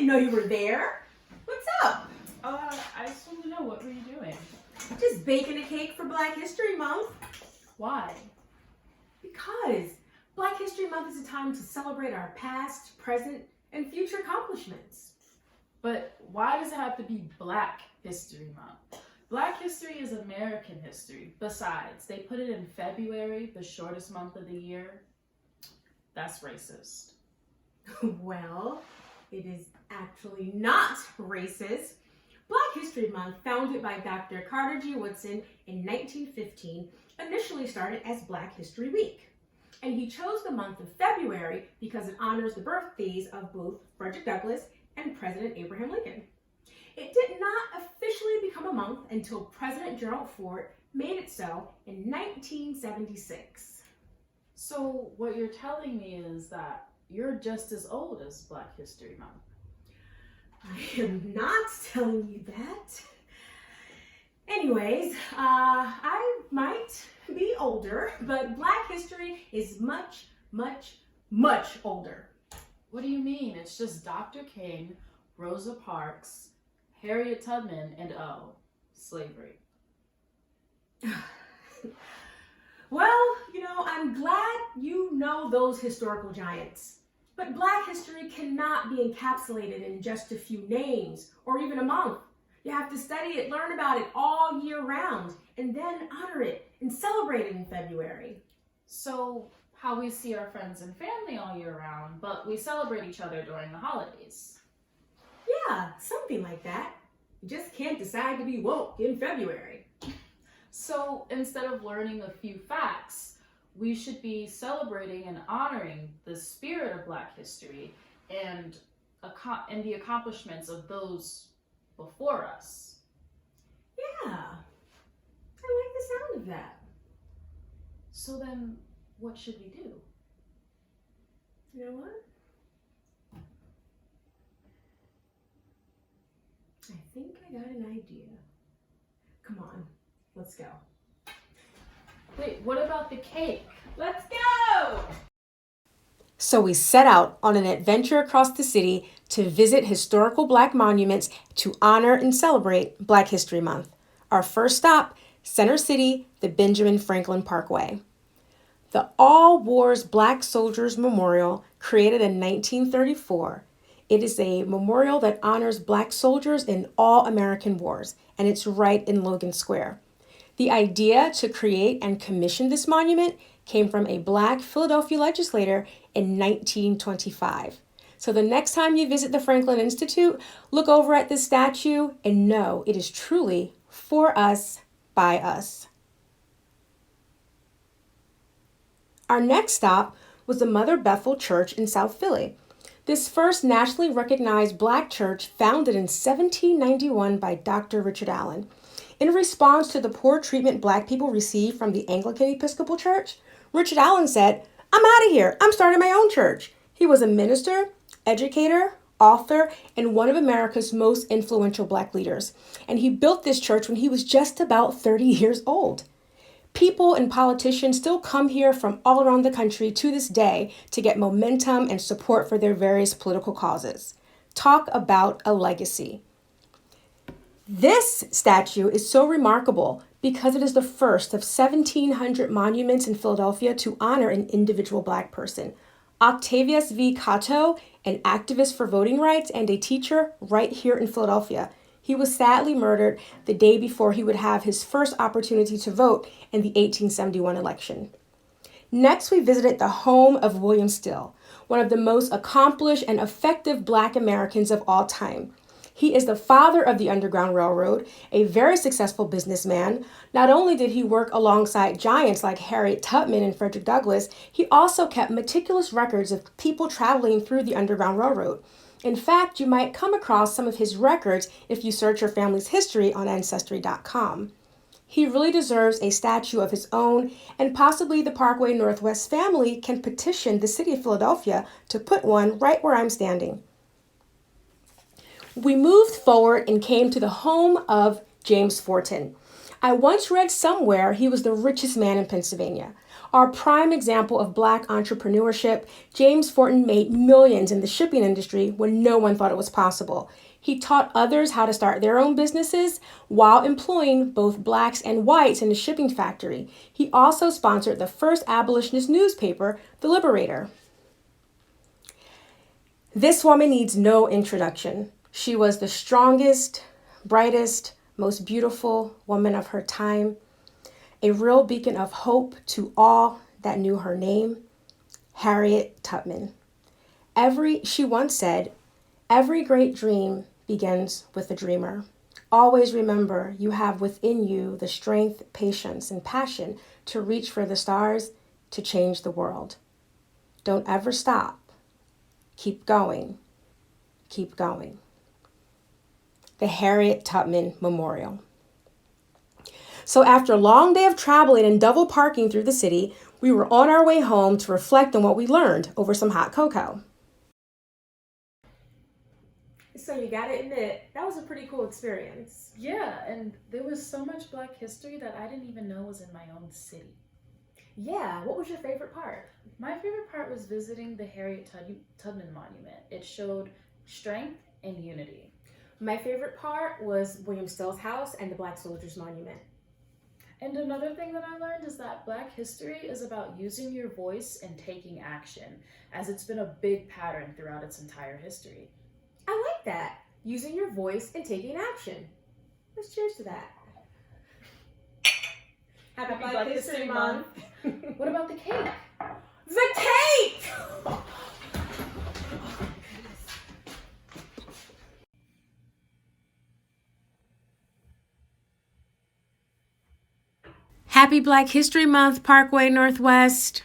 know you were there. What's up? I just wanted to know, what were you doing? Just baking a cake for Black History Month. Why? Because Black History Month is a time to celebrate our past, present, and future accomplishments. But why does it have to be Black History Month? Black history is American history. Besides, they put it in February, the shortest month of the year. That's racist. Well, it is actually not racist. Black History Month, founded by Dr. Carter G. Woodson in 1915, initially started as Black History Week. And he chose the month of February because it honors the birthdays of both Frederick Douglass and President Abraham Lincoln. It did not officially become a month until President Gerald Ford made it so in 1976. So what you're telling me is that you're just as old as Black History Month. I am not telling you that. Anyways, I might be older, but Black history is much, much, much older. What do you mean? It's just Dr. King, Rosa Parks, Harriet Tubman, and slavery. Well, I'm glad you know those historical giants. But Black history cannot be encapsulated in just a few names or even a month. You have to study it, learn about it all year round, and then honor it and celebrate it in February. So how we see our friends and family all year round, but we celebrate each other during the holidays. Yeah, something like that. You just can't decide to be woke in February. So instead of learning a few facts, we should be celebrating and honoring the spirit of Black history and the accomplishments of those before us. Yeah, I like the sound of that. So then, what should we do? You know what? I think I got an idea. Come on, let's go. Wait, what about the cake? Let's go! So we set out on an adventure across the city to visit historical Black monuments to honor and celebrate Black History Month. Our first stop, Center City, the Benjamin Franklin Parkway. The All Wars Black Soldiers Memorial, created in 1934. It is a memorial that honors Black soldiers in all American wars, and it's right in Logan Square. The idea to create and commission this monument came from a Black Philadelphia legislator in 1925. So the next time you visit the Franklin Institute, look over at this statue and know it is truly for us, by us. Our next stop was the Mother Bethel Church in South Philly. This first nationally recognized Black church, founded in 1791 by Dr. Richard Allen. In response to the poor treatment Black people received from the Anglican Episcopal Church, Richard Allen said, "I'm out of here. I'm starting my own church." He was a minister, educator, author, and one of America's most influential Black leaders. And he built this church when he was just about 30 years old. People and politicians still come here from all around the country to this day to get momentum and support for their various political causes. Talk about a legacy. This statue is so remarkable because it is the first of 1,700 monuments in Philadelphia to honor an individual Black person. Octavius V. Cato, an activist for voting rights and a teacher right here in Philadelphia. He was sadly murdered the day before he would have his first opportunity to vote in the 1871 election. Next, we visited the home of William Still, one of the most accomplished and effective Black Americans of all time. He is the father of the Underground Railroad, a very successful businessman. Not only did he work alongside giants like Harriet Tubman and Frederick Douglass, he also kept meticulous records of people traveling through the Underground Railroad. In fact, you might come across some of his records if you search your family's history on Ancestry.com. He really deserves a statue of his own, and possibly the Parkway NorthWest family can petition the city of Philadelphia to put one right where I'm standing. We moved forward and came to the home of James Forten. I once read somewhere he was the richest man in Pennsylvania. Our prime example of Black entrepreneurship, James Fortin made millions in the shipping industry when no one thought it was possible. He taught others how to start their own businesses while employing both Blacks and whites in the shipping factory. He also sponsored the first abolitionist newspaper, The Liberator. This woman needs no introduction. She was the strongest, brightest, most beautiful woman of her time, a real beacon of hope to all that knew her name, Harriet Tubman. She once said, "Every great dream begins with a dreamer. Always remember you have within you the strength, patience, and passion to reach for the stars, to change the world. Don't ever stop. Keep going. Keep going." The Harriet Tubman Memorial. So after a long day of traveling and double parking through the city, we were on our way home to reflect on what we learned over some hot cocoa. So you gotta admit, that was a pretty cool experience. Yeah, and there was so much Black history that I didn't even know was in my own city. Yeah, what was your favorite part? My favorite part was visiting the Harriet Tubman Monument. It showed strength and unity. My favorite part was William Still's house and the Black Soldiers Monument. And another thing that I learned is that Black history is about using your voice and taking action, as it's been a big pattern throughout its entire history. I like that. Using your voice and taking action. Let's cheers to that. Happy Black History Month. What about the cake? The cake! Happy Black History Month, Parkway NorthWest.